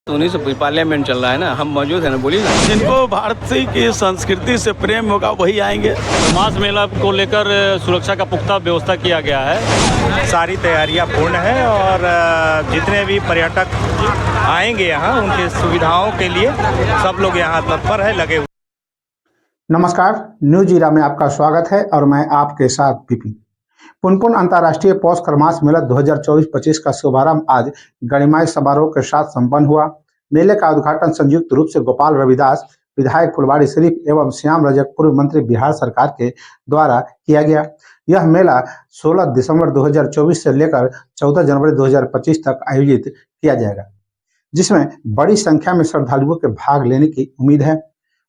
उन्हीं से पार्लियामेंट चल रहा है ना, हम मौजूद हैं ना, बोलिए ना। जिनको भारत की संस्कृति से प्रेम होगा वही आएंगे। मास मेला को लेकर सुरक्षा का पुख्ता व्यवस्था किया गया है। सारी तैयारियां पूर्ण हैं और जितने भी पर्यटक आएंगे यहाँ उनकी सुविधाओं के लिए सब लोग यहाँ तत्पर है, लगे हुए। नमस्कार, न्यूज ईरा में आपका स्वागत है और मैं आपके साथ विपिन। पुनपुन अंतर्राष्ट्रीय पौष खरमास मेला 2024-25 का शुभारंभ आज गणिमाय समारोह के साथ संपन्न हुआ। मेले का उद्घाटन संयुक्त रूप से गोपाल रविदास, विधायक फुलवाड़ी शरीफ एवं श्याम रजक, पूर्व मंत्री बिहार सरकार के द्वारा किया गया। यह मेला 16 दिसंबर 2024 से लेकर 14 जनवरी 2025 तक आयोजित किया जाएगा, जिसमें बड़ी संख्या में श्रद्धालुओं के भाग लेने की उम्मीद है।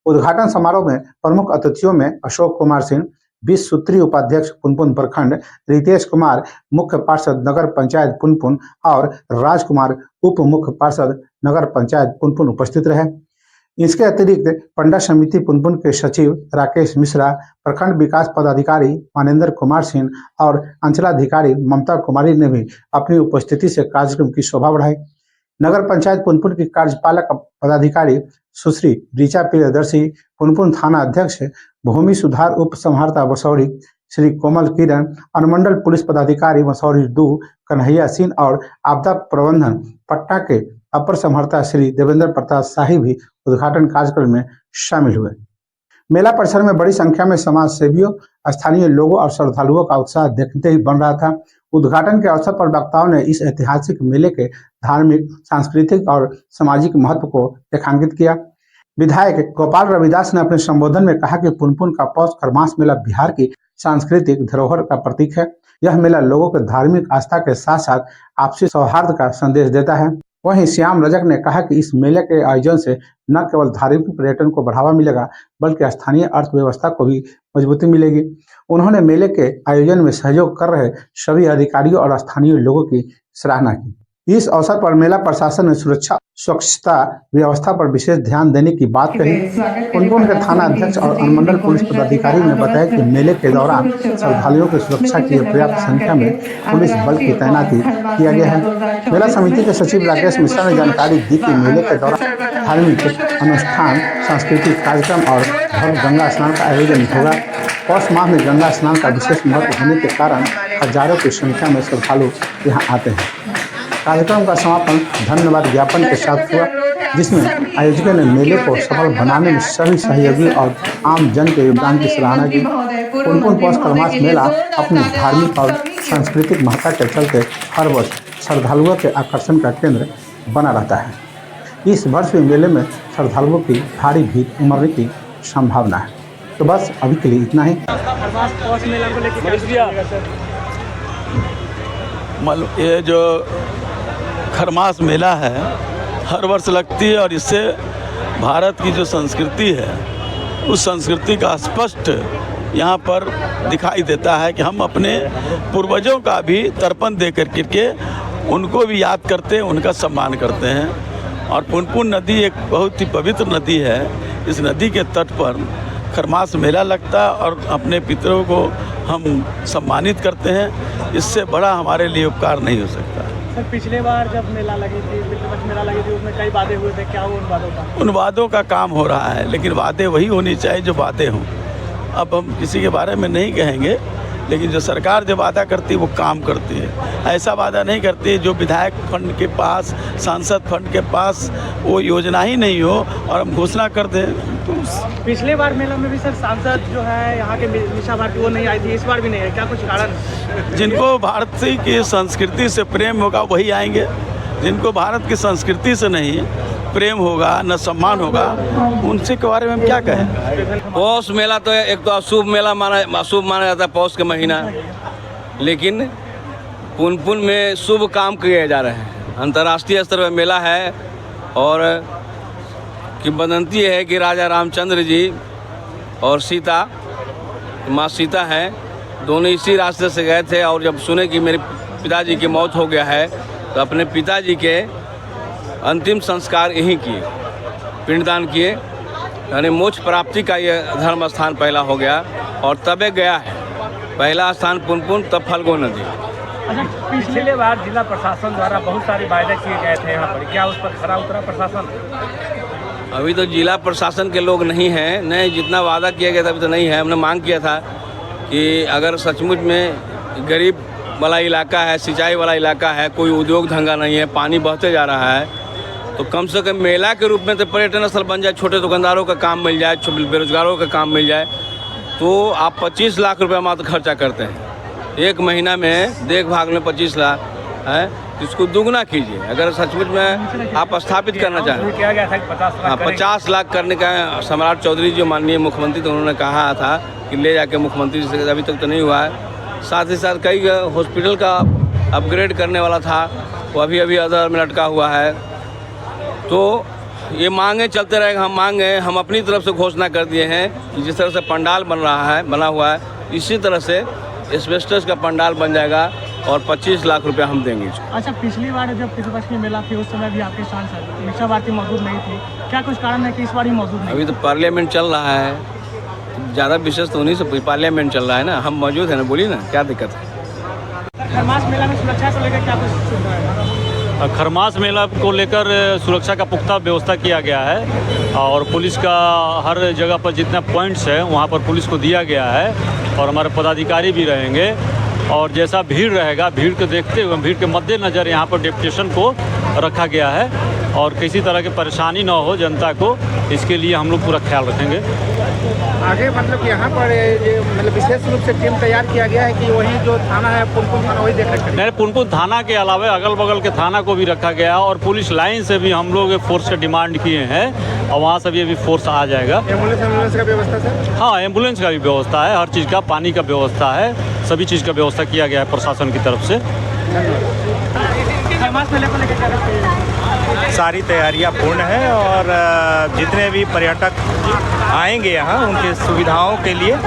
उद्घाटन समारोह में प्रमुख अतिथियों में अशोक कुमार सिंह, 20 सूत्रीय उपाध्यक्ष पुनपुन प्रखंड, रितेश कुमार मुख्य पार्षद नगर पंचायत पुनपुन और राजकुमार उप मुख्य पार्षद नगर पंचायत पुनपुन उपस्थित रहे। इसके अतिरिक्त पंडा समिति पुनपुन के सचिव राकेश मिश्रा, प्रखंड विकास पदाधिकारी मानेंद्र कुमार सिंह और अंचलाधिकारी ममता कुमारी ने भी अपनी उपस्थिति से कार्यक्रम की शोभा बढ़ाई। नगर पंचायत पुनपुन की कार्यपालक पदाधिकारी सुश्री ऋचा प्रियदर्शी, पुनपुन थाना अध्यक्ष भूमि सुधार उप संहारता मसौरी श्री कोमल किरण, अनुमंडल पुलिस पदाधिकारी मसौरी 2 कन्हैया सिंह और आपदा प्रबंधन पटना के अपर संहारता श्री देवेंद्र प्रताप शाही भी उद्घाटन कार्यक्रम में शामिल हुए। मेला परिसर में बड़ी संख्या में समाज सेवियों, स्थानीय लोगों और श्रद्धालुओं का उत्साह देखते ही बन रहा था। उद्घाटन के अवसर पर वक्ताओं ने इस ऐतिहासिक मेले के धार्मिक, सांस्कृतिक और सामाजिक महत्व को रेखांकित किया। विधायक गोपाल रविदास ने अपने संबोधन में कहा कि पुनपुन का पौष खरमास मेला बिहार की सांस्कृतिक धरोहर का प्रतीक है। यह मेला लोगों के धार्मिक आस्था के साथ साथ आपसी सौहार्द का संदेश देता है। वहीं श्याम रजक ने कहा कि इस मेले के आयोजन से न केवल धार्मिक पर्यटन को बढ़ावा मिलेगा बल्कि स्थानीय अर्थव्यवस्था को भी मजबूती मिलेगी। उन्होंने मेले के आयोजन में सहयोग कर रहे सभी अधिकारियों और स्थानीय लोगों की सराहना की। इस अवसर पर मेला प्रशासन ने सुरक्षा, स्वच्छता व्यवस्था पर विशेष ध्यान देने की बात कही। पुनपुन के थाना अध्यक्ष और अनुमंडल पुलिस पदाधिकारी ने बताया कि मेले के दौरान श्रद्धालुओं की सुरक्षा के लिए पर्याप्त संख्या में पुलिस बल की तैनाती किया गया है। मेला समिति के सचिव राकेश मिश्रा ने जानकारी दी कि मेले के दौरान धार्मिक अनुष्ठान, सांस्कृतिक कार्यक्रम और भव्य गंगा स्नान का आयोजन होगा। पौष माह में गंगा स्नान का विशेष महत्व होने के कारण हजारों की संख्या में श्रद्धालु यहाँ आते हैं। कार्यक्रम का समापन धन्यवाद ज्ञापन के साथ हुआ, जिसमें आयोजकों ने मेले को सफल बनाने में सभी सहयोगी और आम जन के योगदान की सराहना की। पुनपुन पौष खरमास मेला अपनी धार्मिक और सांस्कृतिक महत्ता के चलते हर वर्ष श्रद्धालुओं के आकर्षण का केंद्र बना रहता है। इस वर्ष भी मेले में श्रद्धालुओं की भारी भीड़ उमड़ने की संभावना है। तो बस अभी के लिए इतना ही। ये जो खरमास मेला है हर वर्ष लगती है और इससे भारत की जो संस्कृति है उस संस्कृति का स्पष्ट यहाँ पर दिखाई देता है कि हम अपने पूर्वजों का भी तर्पण दे करके उनको भी याद करते हैं, उनका सम्मान करते हैं। और पुनपुन नदी एक बहुत ही पवित्र नदी है। इस नदी के तट पर खरमास मेला लगता है और अपने पितरों को हम सम्मानित करते हैं। इससे बड़ा हमारे लिए उपकार नहीं हो सकता। सर, पिछले बार जब मेला लगी थी उसमें कई वादे हुए थे, क्या हुआ उन वादों का? उन वादों का काम हो रहा है, लेकिन वादे वही होनी चाहिए जो वादे हों। अब हम किसी के बारे में नहीं कहेंगे, लेकिन जो सरकार जो वादा करती है वो काम करती है। ऐसा वादा नहीं करती जो विधायक फंड के पास, सांसद फंड के पास वो योजना ही नहीं हो और हम घोषणा कर दें। पिछले बार मेला में भी सर सांसद जो है यहाँ के निशा भारती वो नहीं आई थी, इस बार भी नहीं है, क्या कुछ कारण? जिनको भारत की संस्कृति से प्रेम होगा वही आएंगे। जिनको भारत की संस्कृति से नहीं प्रेम होगा, न सम्मान होगा, उनसे के बारे में हम क्या कहें। पौष मेला तो एक तो अशुभ माना जाता है पौष के महीना, लेकिन पुनपुन में शुभ काम किए जा रहे हैं। अंतर्राष्ट्रीय स्तर पर मेला है और किंवदंती है कि राजा रामचंद्र जी और सीता, माँ सीता हैं, दोनों इसी रास्ते से गए थे और जब सुने कि मेरे पिताजी की मौत हो गया है तो अपने पिताजी के अंतिम संस्कार यहीं किए, पिंडदान किए। यानी मोक्ष प्राप्ति का ये धर्म स्थान पहला हो गया और तबे गया है। पहला स्थान पुनपुन, तब फल्गु नदी। अच्छा, पिछले बार जिला प्रशासन द्वारा बहुत सारे वायदे किए गए थे यहाँ पर, क्या उस पर खरा उतरा प्रशासन? अभी तो जिला प्रशासन के लोग नहीं हैं, नहीं जितना वादा किया गया था अभी तो नहीं है। हमने मांग किया था कि अगर सचमुच में गरीब वाला इलाका है, सिंचाई वाला इलाका है, कोई उद्योग धंधा नहीं है, पानी बहते जा रहा है, तो कम से कम मेला के रूप में तो पर्यटन स्थल बन जाए, छोटे दुकानदारों का काम मिल जाए, बेरोजगारों का काम मिल जाए। तो आप 25 लाख रुपये मात्र खर्चा करते हैं एक महीना में, देखभाल में 25 लाख है, इसको दुगना कीजिए। अगर सचमुच में आप स्थापित करना चाहें, किया गया था कि 50 लाख 50 लाख करने का सम्राट चौधरी जो माननीय मुख्यमंत्री थे उन्होंने कहा था कि ले जाके मुख्यमंत्री से, अभी तक तो नहीं हुआ है। साथ ही साथ कई हॉस्पिटल का अपग्रेड करने वाला था, वो अभी अदर में लटका हुआ है। तो ये मांगे चलते रहेगा। हम अपनी तरफ से घोषणा कर दिए हैं कि जिस तरह से पंडाल बना हुआ है, इसी तरह से एस्बेस्टस का पंडाल बन जाएगा और 25 लाख रुपया हम देंगे। अच्छा, पिछली बार जब पितृपक्ष मेला थी उस समय भी आपके सांसद मीसा भारती मौजूद नहीं थी, क्या कुछ कारण है कि इस बार ही मौजूद नहीं? अभी तो पार्लियामेंट चल रहा है, ज़्यादा विशेष तो उन्हीं से, पार्लियामेंट चल रहा है ना, हम मौजूद हैं ना, बोलिए ना क्या दिक्कत है। खरमास मेला में सुरक्षा को लेकर क्या कुछ सुन रहा है? खरमास मेला को लेकर सुरक्षा का पुख्ता व्यवस्था किया गया है और पुलिस का हर जगह पर जितना पॉइंट्स है वहाँ पर पुलिस को दिया गया है और हमारे पदाधिकारी भी रहेंगे। और जैसा भीड़ रहेगा, भीड़ को देखते हुए, भीड़ के मद्देनज़र यहाँ पर डेपुटेशन को रखा गया है और किसी तरह की परेशानी ना हो जनता को, इसके लिए हम लोग पूरा ख्याल रखेंगे। आगे मतलब यहाँ पर मतलब विशेष रूप से टीम तैयार किया गया है कि वहीं जो थाना है पुनपुन थाना वही देख रखा है? नहीं, पुनपुन थाना के अलावा अगल बगल के थाना को भी रखा गया और पुलिस लाइन से भी हम लोग फोर्स का डिमांड किए हैं और वहाँ से भी अभी फोर्स आ जाएगा। एम्बुलेंस का व्यवस्था सर? हाँ, एम्बुलेंस का भी व्यवस्था है, हर चीज़ का, पानी का व्यवस्था है, सभी चीज़ का व्यवस्था किया गया है प्रशासन की तरफ से। खरमास मेले को लेकर क्या कहते हैं? सारी तैयारियां पूर्ण हैं और जितने भी पर्यटक आएंगे यहाँ उनके सुविधाओं के लिए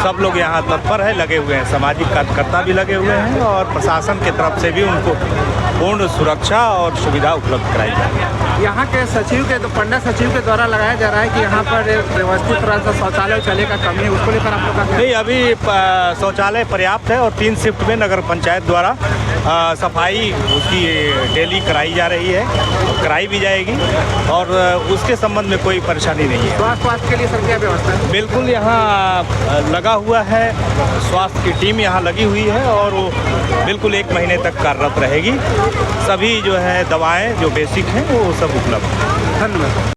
सब लोग यहाँ तत्पर है, लगे हुए हैं। सामाजिक कार्यकर्ता भी लगे हुए हैं और प्रशासन की तरफ से भी उनको पूर्ण सुरक्षा और सुविधा उपलब्ध कराई जाए। यहाँ के सचिव के, तो पंडा सचिव के द्वारा लगाया जा रहा है कि यहाँ पर व्यवस्थित तरह से शौचालय चले का कमी है, उसको लेकर आप लोग का? नहीं, अभी शौचालय पर्याप्त है और 3 शिफ्ट में नगर पंचायत द्वारा सफाई उसकी डेली कराई जा रही है, कराई भी जाएगी और उसके संबंध में कोई परेशानी नहीं है। स्वास्थ्य के लिए सर क्या व्यवस्था है? बिल्कुल, यहाँ लगा हुआ है, स्वास्थ्य की टीम यहाँ लगी हुई है और वो बिल्कुल 1 महीने तक कार्यरत रहेगी। सभी जो है दवाएं जो बेसिक हैं वो सब उपलब्ध हैं। धन्यवाद।